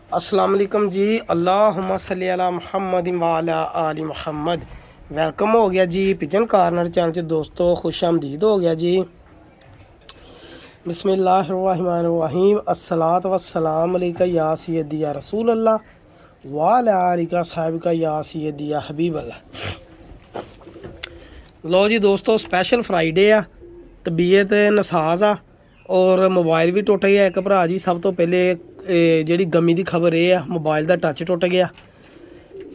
अस्सलाम वालेकुम जी। अल्लाहुम्मा सल्ली अला मुहम्मद व अला आलि मुहम्मद। वेलकम हो गया जी पिजन कॉर्नर चैनल च दोस्तों, खुश आमदीद हो गया जी। बिस्मिल्लाहिर्रहमानिर्रहीम। अस्सलातु वस्सलाम अलैका या सय्यदी या रसूल अल्लाह व अला आलिका साहिबिका या सय्यदी या हबीब अल्लाह। लो जी दोस्तों, स्पैशल फ्राइडे आ, तबीयत नसाज आ और मोबाइल भी टुट गया एक भरा जी। सब तो पहले जी गमी की खबर ये आ, मोबाइल का टच टुट गया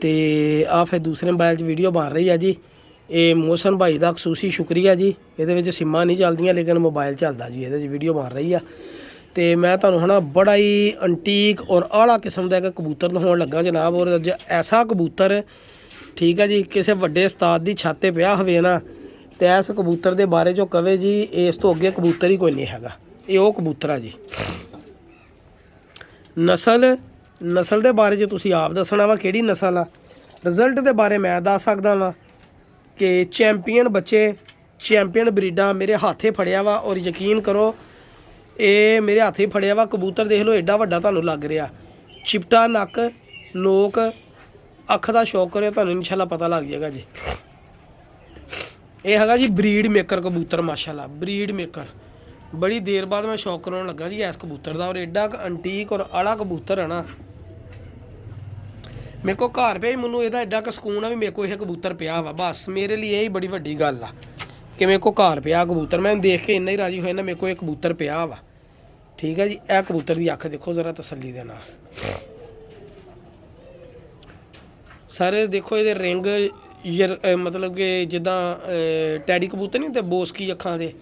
तो आ फिर दूसरे मोबाइल वीडियो बन रही है जी। ये मोहसन भाई का खसूसी शुक्रिया जी। ये सिमां नहीं चलदियाँ लेकिन मोबाइल चलता जी, ये वीडियो बन रही है। तो मैं तुहानूं है ना बड़ा ही अंटीक और आला किस्म का एक कबूतर दिखाउण लगा जनाब। और ऐसा कबूतर, ठीक है जी, किसी वड्डे उस्ताद की छत ते पिया होवे ना तो इस कबूतर के बारे चो कहे जी इस तो अगे कबूतर ही कोई नहीं हैगा। ये वो कबूतर है जी। नस्ल के बारे च तुसीं आप दसना वा किहड़ी नस्ल आ। रिजल्ट के बारे मैं दस सकदा वा कि चैंपीयन बच्चे, चैंपीयन ब्रीडां मेरे हाथे फड़िया वा। और यकीन करो ये मेरे हाथे फड़िया वा कबूतर, देख लो एडा वड्डा तुहानूं लग रहा। चिपटा नक, नोक, अख का शौक करो, तुहानूं इंशाअल्लाह पता लग जाएगा जी। ये हैगा जी ब्रीड मेकर कबूतर, माशाअल्लाह ब्रीड मेकर। बड़ी देर बाद मैं शौक कराने लगा जी इस कबूतर का। और एडा अंटीक और आला कबूतर है ना, मेरे को घर पे मैनू एदा एडा सुकून है भी मेरे को यह कबूतर पिया वा। बस मेरे लिए यही बड़ी वड्डी गल आ कि मेरे को घर पिया कबूतर। मैं देख के इन्ना ही राजी होया ना, मेरे को एक कबूतर पिया वा। ठीक है जी। यह कबूतर की अख देखो जरा तसल्ली दे नाल। सारे देखो ये रिंग मतलब कि जिदा टैडी कबूतर नहीं होंदे बोसकी अखां दे,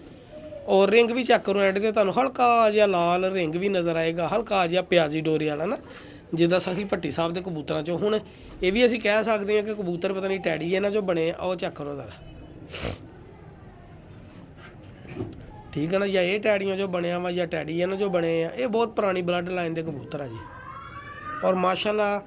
और रिंग भी चेक करो एंड ते तुहानूं हल्का जिहा लाल रिंग भी नज़र आएगा, हल्का जिहा प्याजी डोरी वाला ना, जिदा सखी भट्टी साहब के कबूतरां चों। हुण ये भी असीं कह सकते हैं कि कबूतर पता नहीं टैडी है ना जो बने, आओ चेक करो जरा। ठीक है ना, या ये टैडियां जो बनया वा या टैडी है ना जो बने हैं। ये बहुत पुरानी ब्लड लाइन के कबूतर है जी। और माशाल्लाह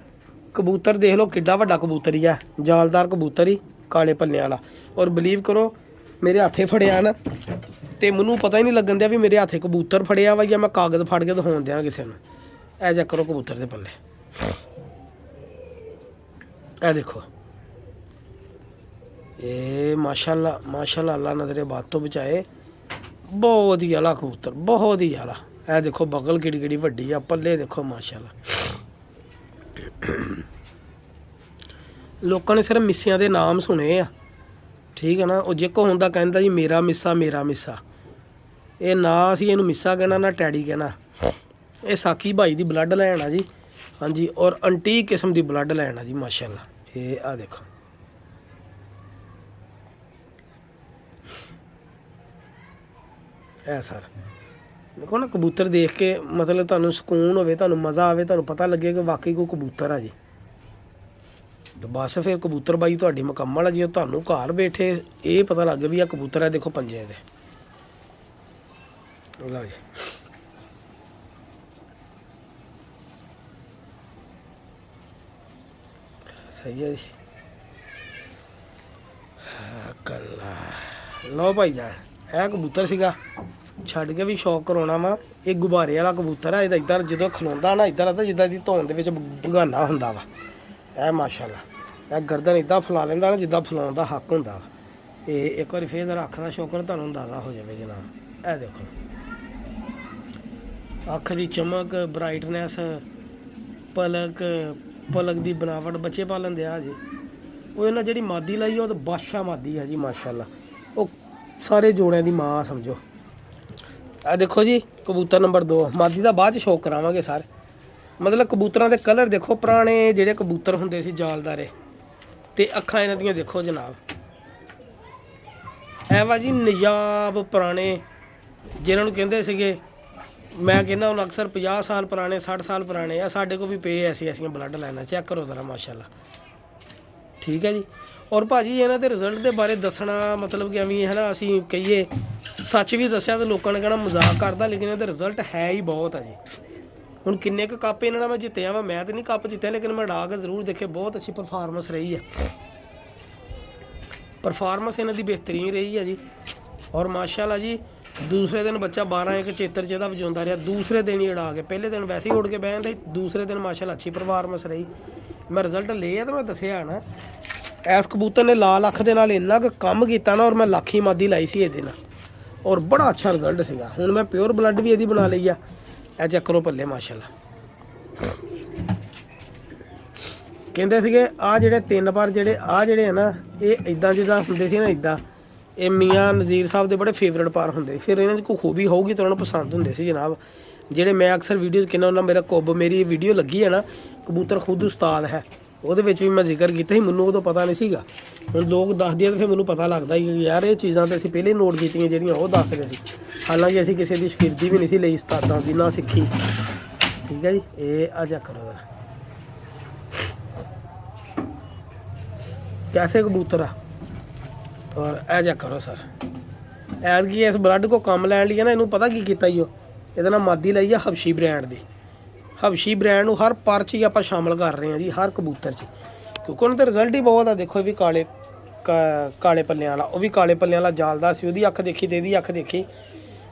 कबूतर देख लो किड्डा वड्डा कबूतर ही है, जालदार कबूतर ही, काले पल्ले वाला। और बिलीव करो मेरे हाथे फड़िया ना तो मैनू पता ही नहीं लगन दिया भी मेरे हाथे कबूतर फड़िया वा या मैं कागज़ फड़ के दिखाउण दियां किसी ने। ऐ चेक करो कबूतर के पल्ले, ऐ देखो। ये माशाल्लाह माशाल्लाह, अल्लाह नज़रे बात तो बचाए। बहुत ही आला कबूतर, बहुत ही आला। ऐ देखो बगल किड़ी किड़ी वड्डी आ, पल्ले देखो माशाल्लाह। लोगों ने सिर्फ मिस्सियां के नाम सुने आ, ठीक है ना। वो जेको होंदा कहंदा जी मेरा मिस्सा मेरा मिस्सा। ये ना असीं इहनूं मिस्सा कहना ना टैडी कहना। ये साकी भाई की ब्लड लाइन आ जी। हाँ जी। और अंटीक किस्म की ब्लड लाइन आ जी माशाल्लाह। ये आ देखो, है सर देखो ना कबूतर देख के मतलब तुहानूं सुकून होवे, तुहानूं मज़ा आवे, तुहानूं पता लगे कि वाकई कोई कबूतर है जी। तो बस फिर कबूतर बाई तुहाडी मुकम्मल है जी। तुहानूं घर बैठे ये पता लग भी आ कबूतर है, देखो पंजे दे। लो जी, सही है जी। कल्ला लो भाई जान, यह कबूतर सीगा छड़ के भी शौक कराना वा। ये गुब्बारे वाला कबूतर है। इधर जो खलोंदा ना इधर आता जिदा की धुंद के भगाना होंदा वा। ऐ माशाल्लाह, यह गर्दन इदा फैला लेंदा ना जिदा फैलाउण दा हक होंदा। ये एक बार फिर जरा अख का शौकर तुहानूं अंदाजा हो जाए जनाब। ऐ देखो अख की चमक, ब्राइटनैस, पलक पलक की बनावट, बच्चे पालन दिया जी। वो इन्हें जी मादी लाई वो तो बादशाह मादी है जी माशाल्लाह। वो सारे जोड़ियां की माँ समझो। आ देखो जी कबूतर नंबर 2, मादी का बाद शौक करावांगे सर। मतलब कबूतरां दे कलर देखो, पुराने जेडे कबूतर हुंदे सी जालदारे, ते अखां इन्हां दियां देखो जनाब। है वा जी नजाब पुराने, जिन्होंने कहते सीगे, मैं कहना हूँ अक्सर 50 साल पुराने, 60 साल पुराने या साढ़े को भी पे ऐसी ऐसियां ब्लड लाइनां। चेक करो जरा माशाल्लाह। ठीक है जी। और भाजी इन्हां दे रिजल्ट के बारे दसना मतलब कि अभी है ना असीं कहिए सच भी दस्या तो लोगों ने कहना मजाक करदा, लेकिन इहदे रिजल्ट है ही बहुत है जी। हुण किन्ने क कप इन्हां नाल मैं जित्तिया वा, मैं तो नहीं कप जित्तिया लेकिन मैं उड़ा के जरूर देखे। बहुत अच्छी परफॉर्मेंस रही है, परफॉर्मेंस इन्हां दी बेहतरीन रही है जी। और माशाल्लाह जी ਦੂਸਰੇ ਦਿਨ ਬੱਚਾ 12 ਚੇਤਰ 'ਚ ਇਹਦਾ ਵਜਾਉਂਦਾ ਰਿਹਾ। ਦੂਸਰੇ ਦਿਨ ਹੀ ਉਡਾ ਕੇ, ਪਹਿਲੇ ਦਿਨ ਵੈਸੇ ਹੀ ਉੱਡ ਕੇ ਬਹਿ ਜਾਂਦੇ, ਦੂਸਰੇ ਦਿਨ ਮਾਸ਼ਾਅੱਲਾ ਅੱਛੀ ਪਰਫਾਰਮੈਂਸ ਰਹੀ। ਮੈਂ ਰਿਜ਼ਲਟ ਲਏ ਆ ਤਾਂ ਮੈਂ ਦੱਸਿਆ ਨਾ, ਇਸ ਕਬੂਤਰ ਨੇ ਲਾਲ ਅੱਖ ਦੇ ਨਾਲ ਇੰਨਾ ਕੁ ਕੰਮ ਕੀਤਾ ਨਾ, ਔਰ ਮੈਂ ਲੱਖੀ ਮਾਦੀ ਲਾਈ ਸੀ ਇਹਦੇ ਨਾਲ, ਔਰ ਬੜਾ ਅੱਛਾ ਰਿਜ਼ਲਟ ਸੀਗਾ। ਹੁਣ ਮੈਂ ਪਿਓਰ ਬਲੱਡ ਵੀ ਇਹਦੀ ਬਣਾ ਲਈ ਆ। ਇਹ ਚੈੱਕ ਕਰੋ ਪੱਲੇ ਮਾਸ਼ਾਅੱਲਾ। ਕਹਿੰਦੇ ਸੀਗੇ ਆਹ ਜਿਹੜੇ 3 ਪਰ ਜਿਹੜੇ ਆ ਨਾ, ਇਹ ਇੱਦਾਂ ਜਿੱਦਾਂ ਹੁੰਦੇ ਸੀ ਨਾ, ਇੱਦਾਂ ਇਹ ਮੀਆਂ ਨਜ਼ੀਰ ਸਾਹਿਬ ਦੇ ਬੜੇ ਫੇਵਰੇਟ ਪਾਰ ਹੁੰਦੇ। ਫਿਰ ਇਹਨਾਂ 'ਚ ਕੋਈ ਖੂਬੀ ਹੋਊਗੀ ਤਾਂ ਉਹਨਾਂ ਨੂੰ ਪਸੰਦ ਹੁੰਦੇ ਸੀ ਜਨਾਬ। ਜਿਹੜੇ ਮੈਂ ਅਕਸਰ ਵੀਡੀਓਜ਼ ਕਿੰਨਾ ਉਹਨਾਂ ਮੇਰਾ ਕੁੱਬ ਮੇਰੀ ਵੀਡੀਓ ਲੱਗੀ ਹੈ ਨਾ, ਕਬੂਤਰ ਖੁਦ ਉਸਤਾਦ ਹੈ, ਉਹਦੇ ਵਿੱਚ ਵੀ ਮੈਂ ਜ਼ਿਕਰ ਕੀਤਾ ਸੀ। ਮੈਨੂੰ ਉਦੋਂ ਪਤਾ ਨਹੀਂ ਸੀਗਾ, ਹੁਣ ਲੋਕ ਦੱਸਦੇ ਆ ਤਾਂ ਫਿਰ ਮੈਨੂੰ ਪਤਾ ਲੱਗਦਾ ਯਾਰ ਇਹ ਚੀਜ਼ਾਂ ਤਾਂ ਅਸੀਂ ਪਹਿਲੇ ਨੋਟ ਕੀਤੀਆਂ ਜਿਹੜੀਆਂ ਉਹ ਦੱਸ ਰਹੇ ਸੀ। ਹਾਲਾਂਕਿ ਅਸੀਂ ਕਿਸੇ ਦੀ ਸ਼ਾਗਿਰਦੀ ਵੀ ਨਹੀਂ ਸੀ ਲਈ, ਉਸਤਾਦਾਂ ਦੀ ਨਾ ਸਿੱਖੀ। ਠੀਕ ਹੈ ਜੀ, ਇਹ ਆ ਚੈੱਕ ਕਰੋ ਜ਼ਰਾ कैसे कबूतर आ। और ए चेक करो सर, ऐतकी इस ब्लड को कम लैन लिया ना, इनू पता की किया ही ये ना मादी लाई है हबशी ब्रांड की। हबशी ब्रांड को हर पर च ही आप शामिल कर रहे हैं जी, हर कबूतर च, क्योंकि उन्होंने तो रिजल्ट ही बहुत है। देखो भी काले काले पल्ले वाला, वो भी काले पल्ले वाला जालदार सी, ਉਹਦੀ ਅੱਖ देखी तो ਇਹਦੀ ਅੱਖ देखी।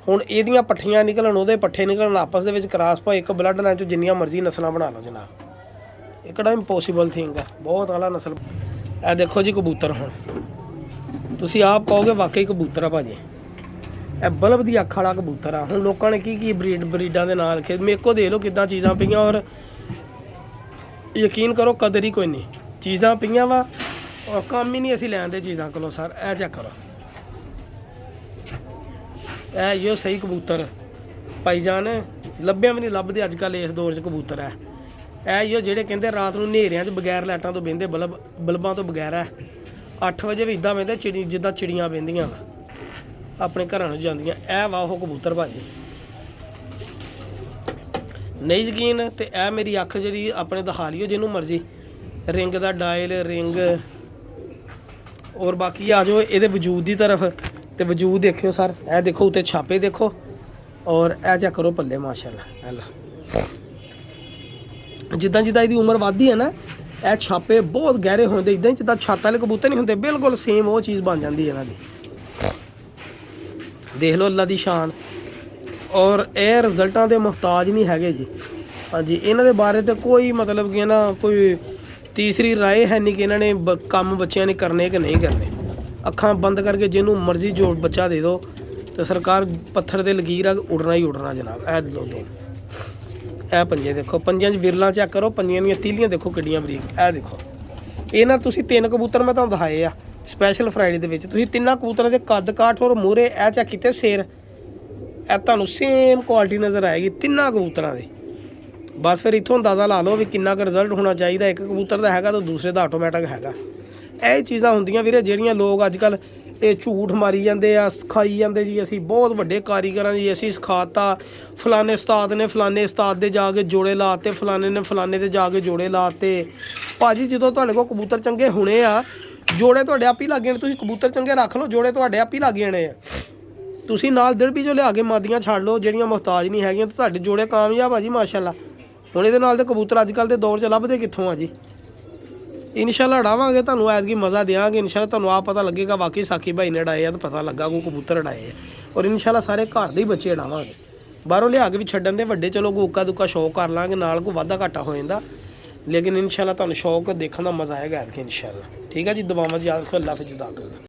ਹੁਣ ਇਹਦੀਆਂ ਪੱਠੀਆਂ ਨਿਕਲਣ, ਉਹਦੇ ਪੱਠੇ ਨਿਕਲਣ, ਆਪਸ ਦੇ ਵਿੱਚ ਕਰਾਸ ਭਾਵੇਂ ਇੱਕ ਬਲੱਡ ਲਾਈਨ 'ਚ ਜਿੰਨੀਆਂ ਮਰਜ਼ੀ ਨਸਲਾਂ ਬਣਾ ਲਓ ਜਨਾਬ, ਇਹ ਕਿਹੜਾ ਇੰਪੋਸੀਬਲ ਥਿੰਗ ਹੈ। ਬਹੁਤ ਆਲਾ ਨਸਲ। ਇਹ ਦੇਖੋ ਜੀ ਕਬੂਤਰ, ਹੁਣ ਤੁਸੀਂ ਆਪ ਕਹੋਗੇ ਵਾਕਈ ਕਬੂਤਰ ਆ ਭਾਜੀ। ਇਹ ਬਲਬ ਦੀ ਅੱਖ ਵਾਲਾ ਕਬੂਤਰ ਆ। ਹੁਣ ਲੋਕਾਂ ਨੇ ਕੀ ਬਰੀਡਾਂ ਦੇ ਨਾਲ ਰੱਖੇ, ਮੇਰੇ ਕੋ ਦੇਖ ਲਓ ਕਿੱਦਾਂ ਚੀਜ਼ਾਂ ਪਈਆਂ, ਔਰ ਯਕੀਨ ਕਰੋ ਕਦਰ ਹੀ ਕੋਈ ਨਹੀਂ। ਚੀਜ਼ਾਂ ਪਈਆਂ ਵਾ ਔਰ ਕੰਮ ਹੀ ਨਹੀਂ ਅਸੀਂ ਲੈਣ ਦੇ ਚੀਜ਼ਾਂ ਕੋਲੋਂ ਸਰ। ਇਹ ਚੈੱਕ ਕਰੋ, ਇਹ ਜੋ ਸਹੀ ਕਬੂਤਰ ਭਾਈ ਜਾਨ ਲੱਭਿਆ ਵੀ ਨਹੀਂ ਲੱਭਦੇ ਅੱਜ ਕੱਲ੍ਹ ਇਸ ਦੌਰ 'ਚ ਕਬੂਤਰ ਹੈ। ਇਹ ਜੋ ਜਿਹੜੇ ਕਹਿੰਦੇ ਰਾਤ ਨੂੰ ਹਨੇਰਿਆਂ 'ਚ ਬਗੈਰ ਲਾਈਟਾਂ ਤੋਂ ਬਹਿੰਦੇ, ਬਲਬਾਂ ਤੋਂ ਬਗੈਰ ਹੈ। 8 ਵਜੇ ਵੀ ਇੱਦਾਂ ਬਹਿੰਦੇ ਜਿੱਦਾਂ ਚਿੜੀਆਂ ਬਹਿੰਦੀਆਂ ਵਾ ਆਪਣੇ ਘਰਾਂ ਨੂੰ ਜਾਂਦੀਆਂ। ਇਹ ਵਾ ਉਹ ਕਬੂਤਰ ਭਾਜੀ। ਨਹੀਂ ਯਕੀਨ ਤੇ ਇਹ ਮੇਰੀ ਅੱਖ ਜਿਹੜੀ ਆਪਣੇ ਦਿਖਾ ਲਿਓ ਜਿਹਨੂੰ ਮਰਜ਼ੀ, ਰਿੰਗ ਦਾ ਡਾਇਲ ਰਿੰਗ। ਔਰ ਬਾਕੀ ਆ ਜਾਓ ਇਹਦੇ ਵਜੂਦ ਦੀ ਤਰਫ, ਤੇ ਵਜੂਦ ਦੇਖਿਓ ਸਰ। ਇਹ ਦੇਖੋ ਉੱਤੇ ਛਾਪੇ ਦੇਖੋ, ਔਰ ਇਹ ਚੈੱਕ ਕਰੋ ਪੱਲੇ ਮਾਸ਼ਾਅੱਲਾ। ਅੱਲਾ ਜਿੱਦਾਂ ਜਿੱਦਾਂ ਇਹਦੀ ਉਮਰ ਵੱਧਦੀ ਹੈ ਨਾ, ਇਹ ਛਾਪੇ ਬਹੁਤ ਗਹਿਰੇ ਹੁੰਦੇ, ਇੱਦਾਂ ਜਿੱਦਾਂ ਛੱਤ ਵਾਲੇ ਕਬੂਤਰ ਨਹੀਂ ਹੁੰਦੇ, ਬਿਲਕੁਲ ਸੇਮ ਉਹ ਚੀਜ਼ ਬਣ ਜਾਂਦੀ ਹੈ ਇਹਨਾਂ ਦੀ। ਦੇਖ ਲਓ ਅੱਲਾ ਦੀ ਸ਼ਾਨ। ਔਰ ਇਹ ਰਿਜ਼ਲਟਾਂ ਦੇ ਮੁਹਤਾਜ ਨਹੀਂ ਹੈਗੇ ਜੀ। ਹਾਂਜੀ, ਇਹਨਾਂ ਦੇ ਬਾਰੇ ਤਾਂ ਕੋਈ ਮਤਲਬ ਕਿ ਨਾ ਕੋਈ ਤੀਸਰੀ ਰਾਏ ਹੈ ਨਹੀਂ ਕਿ ਇਹਨਾਂ ਨੇ ਕੰਮ ਬੱਚਿਆਂ ਨੇ ਕਰਨੇ ਕਿ ਨਹੀਂ ਕਰਨੇ। ਅੱਖਾਂ ਬੰਦ ਕਰਕੇ ਜਿਹਨੂੰ ਮਰਜ਼ੀ ਜੋ ਬੱਚਾ ਦੇ ਦਿਓ ਤੇ ਸਰਕਾਰ ਪੱਥਰ 'ਤੇ ਲਕੀਰ ਆ, ਉੱਡਣਾ ਹੀ ਉੱਡਣਾ ਜਨਾਬ। ਇਹ ਲੋ ਦੋ ਇਹ ਪੰਜੇ ਦੇਖੋ, ਪੰਜਿਆਂ 'ਚ ਵਿਰਲਾਂ ਚੈੱਕ ਕਰੋ, ਪੰਜਿਆਂ ਦੀਆਂ ਤੀਲੀਆਂ ਦੇਖੋ ਕਿੱਡੀਆਂ ਬਰੀਕ। ਇਹ ਦੇਖੋ, ਇਹ ਨਾ ਤੁਸੀਂ 3 ਕਬੂਤਰ ਮੈਂ ਤੁਹਾਨੂੰ ਦਿਖਾਏ ਆ ਸਪੈਸ਼ਲ ਫਰਾਈਡੇ ਦੇ ਵਿੱਚ, ਤੁਸੀਂ 3 ਕਬੂਤਰਾਂ ਦੇ ਕੱਦ ਕਾਠ ਔਰ ਮੂਹਰੇ ਇਹ ਚੈੱਕ ਕੀਤੇ ਸਿਰ, ਇਹ ਤੁਹਾਨੂੰ ਸੇਮ ਕੁਆਲਿਟੀ ਨਜ਼ਰ ਆਏਗੀ 3 ਕਬੂਤਰਾਂ ਦੀ। ਬਸ ਫਿਰ ਇੱਥੋਂ ਅੰਦਾਜ਼ਾ ਲਾ ਲਓ ਵੀ ਕਿੰਨਾ ਕੁ ਰਿਜ਼ਲਟ ਹੋਣਾ ਚਾਹੀਦਾ। ਇੱਕ ਕਬੂਤਰ ਦਾ ਹੈਗਾ ਤਾਂ ਦੂਸਰੇ ਦਾ ਆਟੋਮੈਟਿਕ ਹੈਗਾ। ਇਹ ਚੀਜ਼ਾਂ ਹੁੰਦੀਆਂ ਵੀਰੇ ਜਿਹੜੀਆਂ ਲੋਕ ਅੱਜ ਕੱਲ੍ਹ ਇਹ ਝੂਠ ਮਾਰੀ ਜਾਂਦੇ ਆ, ਸਿਖਾਈ ਜਾਂਦੇ ਜੀ ਅਸੀਂ ਬਹੁਤ ਵੱਡੇ ਕਾਰੀਗਰਾਂ ਜੀ, ਅਸੀਂ ਸਿਖਾਤਾ, ਫਲਾਣੇ ਉਸਤਾਦ ਨੇ ਫਲਾਣੇ ਉਸਤਾਦ ਦੇ ਜਾ ਕੇ ਜੋੜੇ ਲਾਤੇ, ਫਲਾਣੇ ਨੇ ਫਲਾਣੇ ਦੇ ਜਾ ਕੇ ਜੋੜੇ ਲਾਤੇ। ਭਾਜੀ ਜਦੋਂ ਤੁਹਾਡੇ ਕੋਲ ਕਬੂਤਰ ਚੰਗੇ ਹੋਣੇ ਆ, ਜੋੜੇ ਤੁਹਾਡੇ ਆਪ ਹੀ ਲੱਗ ਜਾਣੇ। ਤੁਸੀਂ ਕਬੂਤਰ ਚੰਗੇ ਰੱਖ ਲਓ, ਜੋੜੇ ਤੁਹਾਡੇ ਆਪ ਹੀ ਲੱਗ ਜਾਣੇ ਆ। ਤੁਸੀਂ ਨਾਲ ਦਿੜਬੀ ਜੋ ਲਿਆ ਕੇ ਮਾਦੀਆਂ ਛੱਡ ਲਓ ਜਿਹੜੀਆਂ ਮੁਹਤਾਜ ਨਹੀਂ ਹੈਗੀਆਂ, ਤਾਂ ਤੁਹਾਡੇ ਜੋੜੇ ਕਾਮਯਾਬ ਆ ਜੀ ਮਾਸ਼ਾਅੱਲਾ। ਹੁਣ ਇਹਦੇ ਨਾਲ ਦੇ ਕਬੂਤਰ ਅੱਜ ਕੱਲ੍ਹ ਦੇ ਦੌਰ 'ਚ ਲੱਭਦੇ ਕਿੱਥੋਂ ਆ ਜੀ। ਇਨਸ਼ਾਅੱਲਾ ਉਡਾਵਾਂਗੇ, ਤੁਹਾਨੂੰ ਐਤਕੀ ਮਜ਼ਾ ਦਿਆਂਗੇ ਇਨਸ਼ਾਅੱਲਾ। ਤੁਹਾਨੂੰ ਆਪ ਪਤਾ ਲੱਗੇਗਾ ਵਾਕਈ ਸਾਕੀ ਭਾਈ ਨੇ ਉਡਾਏ ਆ, ਤਾਂ ਪਤਾ ਲੱਗਾ ਕੋਈ ਕਬੂਤਰ ਉਡਾਏ ਆ। ਔਰ ਇਨਸ਼ਾਅੱਲਾ ਸਾਰੇ ਘਰ ਦੇ ਹੀ ਬੱਚੇ ਉਡਾਵਾਂਗੇ, ਬਾਹਰੋਂ ਲਿਆ ਕੇ ਵੀ ਛੱਡਣ ਦੇ ਵੱਡੇ ਚਲੋ ਕੋਈ ਉੱਕਾ ਦੁੱਕਾ ਸ਼ੌਕ ਕਰ ਲਾਂਗੇ, ਨਾਲ ਕੋਈ ਵਾਧਾ ਘਾਟਾ ਹੋ ਜਾਂਦਾ, ਲੇਕਿਨ ਇਨਸ਼ਾਅੱਲਾ ਤੁਹਾਨੂੰ ਸ਼ੌਕ ਦੇਖਣ ਦਾ ਮਜ਼ਾ ਆਏਗਾ ਐਤਕੀ ਇਨਸ਼ਾਅੱਲਾ। ਠੀਕ ਹੈ ਜੀ, ਦੁਆਵਾਂ 'ਚ ਯਾਦ ਰੱਖੋ। ਅੱਲਾ ਹਾਫਿਜ਼, ਜਜ਼ਾਕੱਲਾ।